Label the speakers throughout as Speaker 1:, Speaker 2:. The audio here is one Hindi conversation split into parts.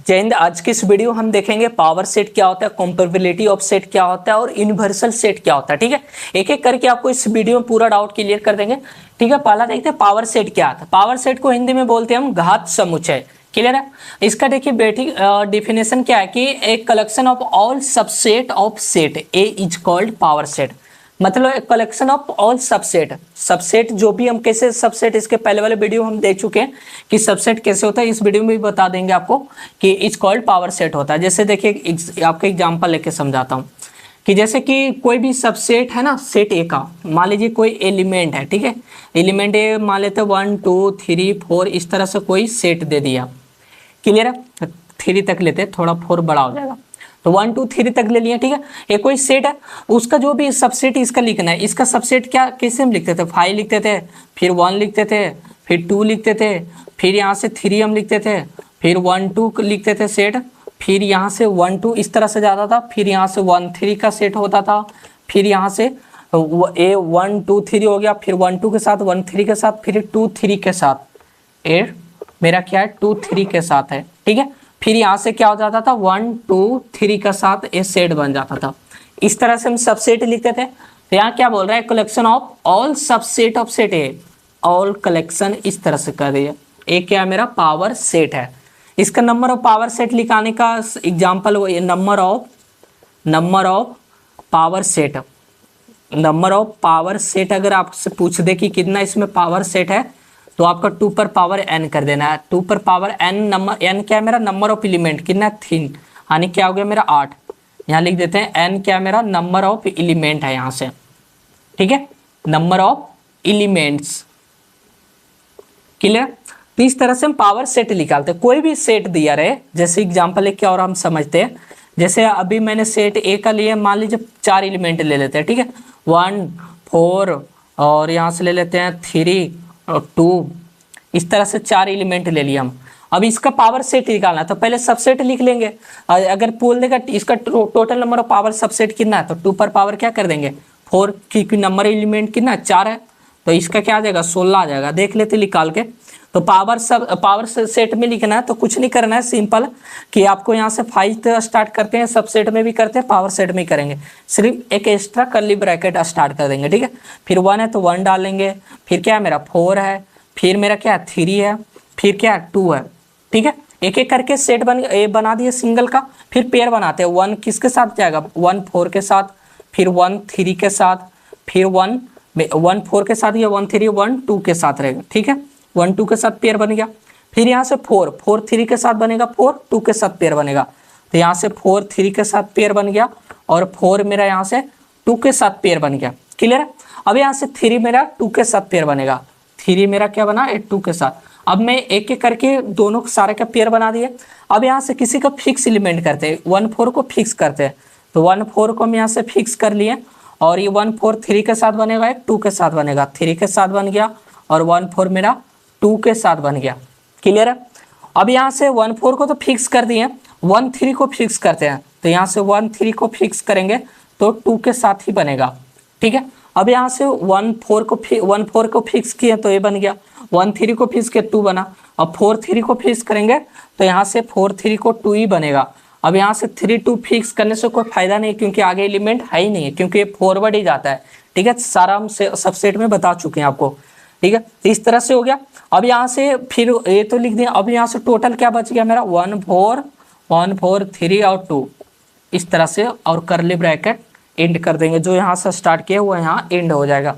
Speaker 1: जय हिंद। आज की इस वीडियो हम देखेंगे पावर सेट क्या होता है, कंपेरेबिलिटी ऑफ सेट क्या होता है और यूनिवर्सल सेट क्या होता है। ठीक है, एक एक करके आपको इस वीडियो में पूरा डाउट क्लियर कर देंगे। ठीक है, पहला देखते हैं पावर सेट क्या आता है। पावर सेट को हिंदी में बोलते हैं हम घात समुच्चय। क्लियर है। इसका देखिए बेटी डिफिनेशन क्या है कि एक collection of all subset of set A is called power set. मतलब एक collection of all subset. Subset जो भी हम कैसे सबसेट, इसके पहले वाले वीडियो हम देख चुके हैं कि सबसेट कैसे होता है, इस वीडियो में भी बता देंगे आपको कि इज कॉल्ड पावर सेट होता है। जैसे देखिए आपको एग्जांपल लेके समझाता हूँ कि जैसे कि कोई भी सबसेट है ना, सेट ए का मान लीजिए कोई एलिमेंट है। ठीक है, एलिमेंट ए मान लेते 1 2 3 4 इस तरह से कोई सेट दे दिया। क्लियर है, 3 तक लेते हैं, थोड़ा 4 बड़ा हो जाएगा तो 1 2 3 तक ले लिया। ठीक है, ये कोई सेट है, उसका जो भी सबसेट इसका लिखना है। इसका सबसेट क्या कैसे हम लिखते थे, 5 लिखते थे, फिर 1 लिखते थे, फिर 2 लिखते थे, फिर यहाँ से 3 हम लिखते थे, फिर 1 2 लिखते थे सेट, फिर यहाँ से 1 2 इस तरह से जाता था, फिर यहाँ से 1 3 का सेट होता था, फिर यहाँ से ए 1 2 3 हो गया, फिर 1 2 के साथ 1 3 के साथ, फिर 2 3 के साथ। ए मेरा क्या है 2 3 के साथ है। ठीक है, फिर यहाँ से क्या हो जाता था 1 2 3 का साथ ए सेट बन जाता था। इस तरह से हम सबसेट लिखते थे। तो यहाँ क्या बोल रहा है, collection of all subset of set A, all collection इस तरह से कर दिया। ए क्या मेरा पावर सेट है। इसका नंबर ऑफ पावर सेट लिखाने का एग्जाम्पल वो number of power set. Number of power set अगर आपसे पूछ दे कि कितना इसमें पावर सेट है तो आपका 2 पर पावर n कर देना है। 2 पर पावर n, नंबर n क्या है मेरा, नंबर ऑफ एलिमेंट कितना 3, यानी क्या हो गया मेरा 8। यहाँ लिख देते हैं n क्या है मेरा, नंबर ऑफ एलिमेंट है यहाँ से। ठीक है, नंबर ऑफ एलिमेंट्स। क्लियर। तो इस तरह से हम पावर सेट निकालते हैं। कोई भी सेट दिया रहे, जैसे एग्जाम्पल एक क्या और हम समझते हैं, जैसे अभी मैंने सेट ए का लिए मान लीजिए 4 एलिमेंट ले लेते हैं। ठीक है, 1 4 और यहाँ से ले लेते हैं 3 और 2, इस तरह से 4 एलिमेंट ले लिया हम। अब इसका पावर सेट निकालना तो पहले सबसेट लिख लेंगे। अगर बोल देगा इसका total number of power subset कितना है तो 2 पर पावर क्या कर देंगे 4, क्योंकि नंबर एलिमेंट कितना 4 है तो इसका क्या आ जाएगा 16 आ जाएगा। देख लेते निकाल के। तो पावर सेट में लिखना है तो कुछ नहीं करना है, सिंपल कि आपको यहाँ से 5 स्टार्ट करते हैं, सबसेट में भी करते हैं, पावर सेट में करेंगे, सिर्फ एक एक्स्ट्रा कर्ली ब्रैकेट स्टार्ट कर देंगे। ठीक है, फिर 1 है तो 1 डालेंगे, फिर क्या है मेरा 4 है, फिर मेरा क्या है 3 है, फिर क्या है 2 है। ठीक है, एक एक करके सेट बना दिए सिंगल का। फिर पेयर बनाते हैं, 1 किसके साथ जाएगा 1 4 के साथ, फिर 1 3 के साथ, फिर 1 4 के साथ, या 1 3 1 2 के साथ रहेगा। ठीक है, 1 2 के साथ पेयर बन गया। फिर यहाँ से 4 3 के साथ बनेगा, 4 2 के साथ पेयर बनेगा। तो यहाँ से 4 3 के साथ पेयर बन गया और 4 मेरा यहाँ से 2 के साथ पेयर बन गया। क्लियर है। अब यहाँ से 3 मेरा 2 के साथ पेयर बनेगा, 3 मेरा क्या बना 2 के साथ। अब मैं एक एक करके दोनों सारे का पेयर बना दिए। अब यहाँ से किसी का फिक्स एलिमेंट करते हैं, 1 4 को फिक्स करते हैं। तो 1 4 को हम यहाँ से फिक्स कर लिए और ये 1 4 3 के साथ बनेगा, एक 2 के साथ बनेगा, 3 के साथ बन गया और 1 4 मेरा 2 के साथ बन गया। क्लियर है। अब यहाँ से 1 4 को तो फिक्स कर दिए, 1 3 को फिक्स करते हैं। तो यहाँ से 1 3 को फिक्स करेंगे तो 2 के साथ ही बनेगा। ठीक है, अब यहाँ से 1 4 को फिक्स किए तो ये बन गया, 1 3 को फिक्स किया 2 बना। अब 4 3 को फिक्स करेंगे तो यहाँ से 4 3 को 2 ही बनेगा। अब यहाँ से 3 2 फिक्स करने से कोई फायदा नहीं, क्योंकि आगे एलिमेंट है ही नहीं है, क्योंकि ये फॉरवर्ड ही जाता है। ठीक है, सारा हम सबसेट में बता चुके हैं आपको। ठीक है, तो इस तरह से हो गया। अब यहाँ से फिर ये तो लिख दिया। अब यहाँ से टोटल क्या बच गया मेरा 1 4 3 और 2 इस तरह से, और कर्ली ब्रैकेट एंड कर देंगे। जो यहाँ से स्टार्ट किया हुआ यहाँ एंड हो जाएगा।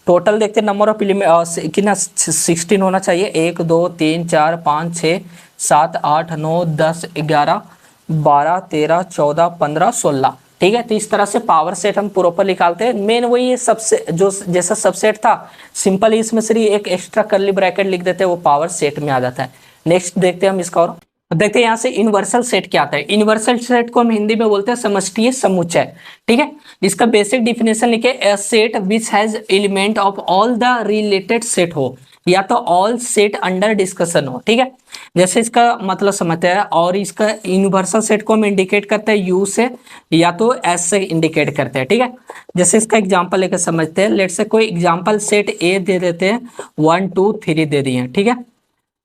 Speaker 1: टोटल देखते हैं नंबर ऑफ एलिमेंट कितना 16 होना चाहिए, 1 2 3 4 5 6 7 8 9 10 11 12 13 14 15 16। ठीक है, तो इस तरह से पावर सेट हम प्रॉपर निकालते हैं। मेन वही सबसे जो जैसा सबसेट था सिंपल ही, इसमें सिर्फ एक एक्स्ट्रा कर्ली ब्रैकेट लिख देते हैं, वो पावर सेट में आ जाता है। नेक्स्ट देखते हैं हम इसका, और देखते हैं यहाँ से यूनिवर्सल सेट क्या आता है। यूनिवर्सल सेट को हम हिंदी में बोलते हैं समष्टीय समुच्चय। ठीक है, इसका बेसिक डिफिनेशन लिखे, a set which has element of all the related set हो, या तो ऑल सेट अंडर डिस्कशन हो। ठीक है, जैसे इसका मतलब समझते हैं। और इसका यूनिवर्सल सेट को हम इंडिकेट करते हैं यू से या तो एस से इंडिकेट करते हैं। ठीक है, जैसे इसका एग्जांपल लेकर समझते हैं। लेट से कोई एग्जांपल सेट ए दे देते हैं, 1 2 3 दे दिए। ठीक है,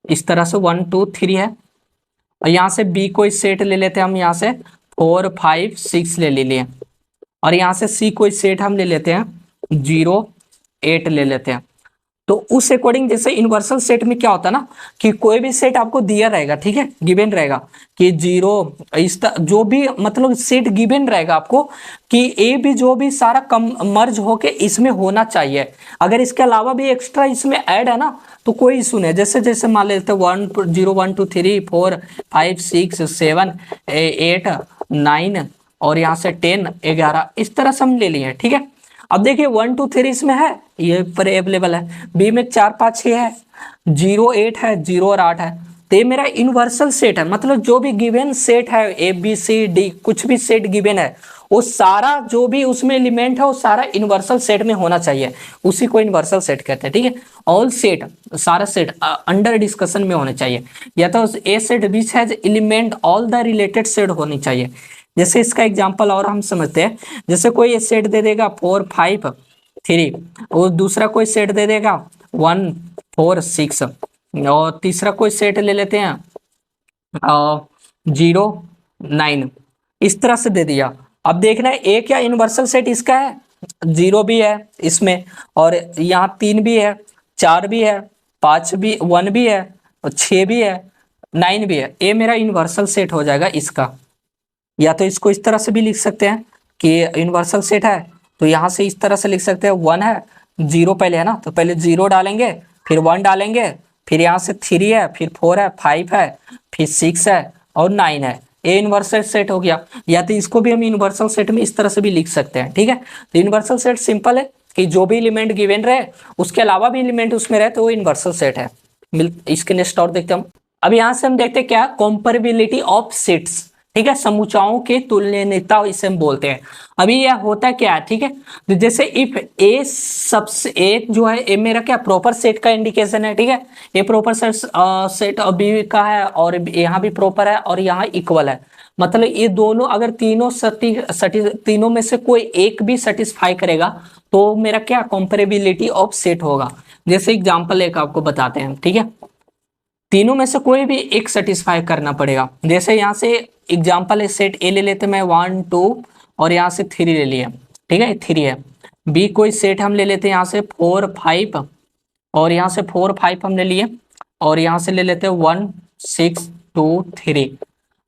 Speaker 1: इस तरह से 1 2 3 है। और यहाँ से बी कोई सेट ले लेते हैं हम, यहाँ से 4 5 6 ले लिए, और यहाँ से सी कोई सेट हम ले लेते हैं 0 8 ले लेते हैं। तो उस अकॉर्डिंग जैसे यूनिवर्सल सेट में क्या होता है ना कि कोई भी सेट आपको दिया रहेगा, ठीक है, गिवन रहेगा कि 0 जो भी मतलब सेट गिवन रहेगा आपको कि ए भी जो भी सारा कम मर्ज होके इसमें होना चाहिए। अगर इसके अलावा भी एक्स्ट्रा इसमें ऐड है ना तो कोई इशू नहीं। जैसे जैसे मान लेते हैं 1 0 1 2 3 4 5 6 7 8 9 और यहाँ से 10 11 इस तरह से हम ले लिए, ठीक है। अब देखिए 1 2 3 इसमें है, ये पर अवेलेबल है, बी में 4 5 6 है, 0 8 है, 0 और 8 है। तो ये मेरा यूनिवर्सल सेट है, मतलब जो भी गिवन सेट है ए बी सी डी कुछ भी सेट गिवन है वो सारा जो भी उसमें एलिमेंट है वो सारा यूनिवर्सल सेट में होना चाहिए, उसी को यूनिवर्सल सेट कहते हैं, ठीक है। ऑल सेट सारा सेट अंडर डिस्कशन में होने चाहिए, या तो a set which has element all the related set होनी चाहिए। जैसे इसका एग्जांपल और हम समझते हैं, जैसे कोई सेट दे देगा 4 5 3 और दूसरा कोई सेट दे देगा 1 4 6 और तीसरा कोई सेट ले लेते हैं 0 9, इस तरह से दे दिया। अब देखना है एक क्या यूनिवर्सल सेट इसका है, 0 भी है इसमें, और यहाँ 3 भी है, 4 भी है, 5 भी 1 भी है, और 6 भी है, 9 भी है। ये मेरा यूनिवर्सल सेट हो जाएगा इसका। या तो इसको इस तरह से भी लिख सकते हैं कि यूनिवर्सल सेट है तो यहाँ से इस तरह से लिख सकते हैं 1 है 0 पहले है ना, तो पहले 0 डालेंगे फिर 1 डालेंगे, फिर यहाँ से 3 है, फिर 4 है, 5 है, फिर 6 है और 9 है। ये यूनिवर्सल सेट हो गया। या तो इसको भी हम यूनिवर्सल सेट में इस तरह से भी लिख सकते हैं, ठीक है। तो यूनिवर्सल सेट सिंपल है कि जो भी एलिमेंट गिवन रहे उसके अलावा भी एलिमेंट उसमें रहे तो वो यूनिवर्सल सेट है। इसके नेक्स्ट और देखते हैं हम। अब यहाँ से हम देखते हैं क्या, कंपैरेबिलिटी ऑफ सेट्स, ठीक है, समुच्चाओं के तुलनीयता इसे हम बोलते हैं। अभी यह होता क्या है, ठीक है, तो जैसे इफ ए सबसे ए जो है ए मेरा क्या प्रॉपर सेट का इंडिकेशन है, ठीक है, ए प्रॉपर सेट और बी का है और यहाँ भी प्रॉपर है और यहाँ इक्वल है, मतलब ये दोनों अगर तीनों तीनों में से कोई एक भी सेटिस्फाई करेगा तो मेरा क्या कंपैरेबिलिटी ऑफ सेट होगा। जैसे एग्जांपल एक आपको बताते हैं, ठीक है, तीनों में से कोई भी एक सेटिस्फाई करना पड़ेगा। जैसे यहाँ से एग्जांपल है सेट ए ले लेते मैं 1 2 और यहाँ से 3 ले लिया, ठीक है, 3 है। बी कोई सेट हम ले लेते हैं यहाँ से 4 5 और यहाँ से 4 5 हम ले लिए और यहाँ से ले लेते हैं 1 6 2 3।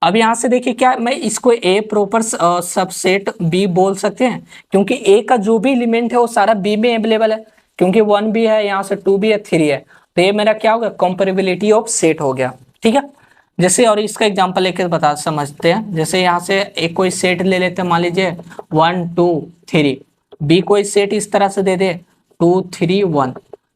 Speaker 1: अब यहाँ से देखिए क्या मैं इसको ए प्रॉपर सबसेट बी बोल सकते हैं क्योंकि ए का जो भी एलिमेंट है वो सारा बी में अवेलेबल है, क्योंकि 1 भी है, यहाँ से 2 भी है, 3 है, तो ये मेरा क्या होगा कंपैरेबिलिटी ऑफ सेट हो गया, ठीक है। जैसे और इसका एग्जांपल एक बता समझते हैं। जैसे यहाँ से एक कोई सेट ले लेते हैं, मान लीजिए 1 2 3, बी कोई सेट इस तरह से दे दे 2 3 1,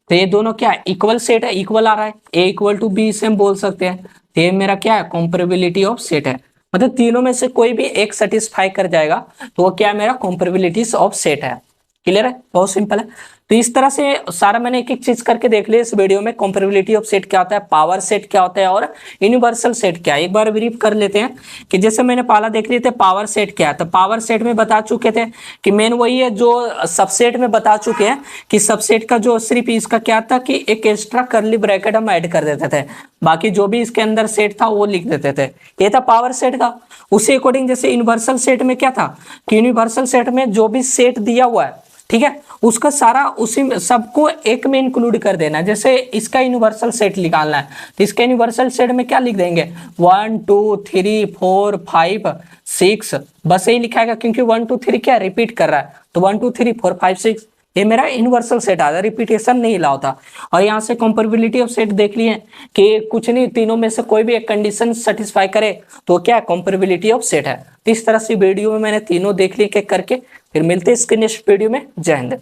Speaker 1: तो ये दोनों क्या इक्वल सेट है, इक्वल आ रहा है, ए इक्वल टू बी से हम बोल सकते हैं। तो ये मेरा क्या है कंपैरेबिलिटी ऑफ सेट है, मतलब तीनों में से कोई भी एक सेटिस्फाई कर जाएगा तो वो क्या मेरा कंपैरेबिलिटी ऑफ सेट है। क्लियर है, बहुत सिंपल है। तो इस तरह से सारा मैंने एक एक चीज करके देख लिया इस वीडियो में। कंपैरेबिलिटी ऑफ सेट क्या होता है, पावर सेट क्या होता है और यूनिवर्सल सेट क्या है, एक बार ब्रीफ कर लेते हैं कि जैसे मैंने पहला देख लिए थे पावर सेट क्या है। तो पावर सेट में बता चुके थे कि मेन वही है जो सबसेट में बता चुके हैं कि सबसेट का जो सिर्फ इसका क्या था कि एक एक्स्ट्रा कर्ली ब्रैकेट हम ऐड कर देते थे, बाकी जो भी इसके अंदर सेट था वो लिख देते थे, ये था पावर सेट का। उसी अकॉर्डिंग जैसे यूनिवर्सल सेट में क्या था कि यूनिवर्सल सेट में जो भी सेट दिया हुआ है, ठीक है, उसका सारा उसी में सबको एक में इंक्लूड कर देना। जैसे इसका यूनिवर्सल सेट निकालना है तो इसके यूनिवर्सल सेट में क्या लिख देंगे 1 2 3 4 5 6, बस यही लिखाएगा क्योंकि 1 2 3 क्या रिपीट कर रहा है, तो 1 2 3 4 5 6 ये मेरा यूनिवर्सल सेट आता है, रिपीटेशन नहीं लाता। और यहाँ से कंपैरेबिलिटी ऑफ सेट देख लिए कि कुछ नहीं, तीनों में से कोई भी एक कंडीशन सेटिस्फाई करे तो क्या कंपैरेबिलिटी ऑफ सेट है। तो इस तरह से वीडियो में मैंने तीनों देख लिए करके, फिर मिलते हैं इसके नेक्स्ट वीडियो में। जय हिंद।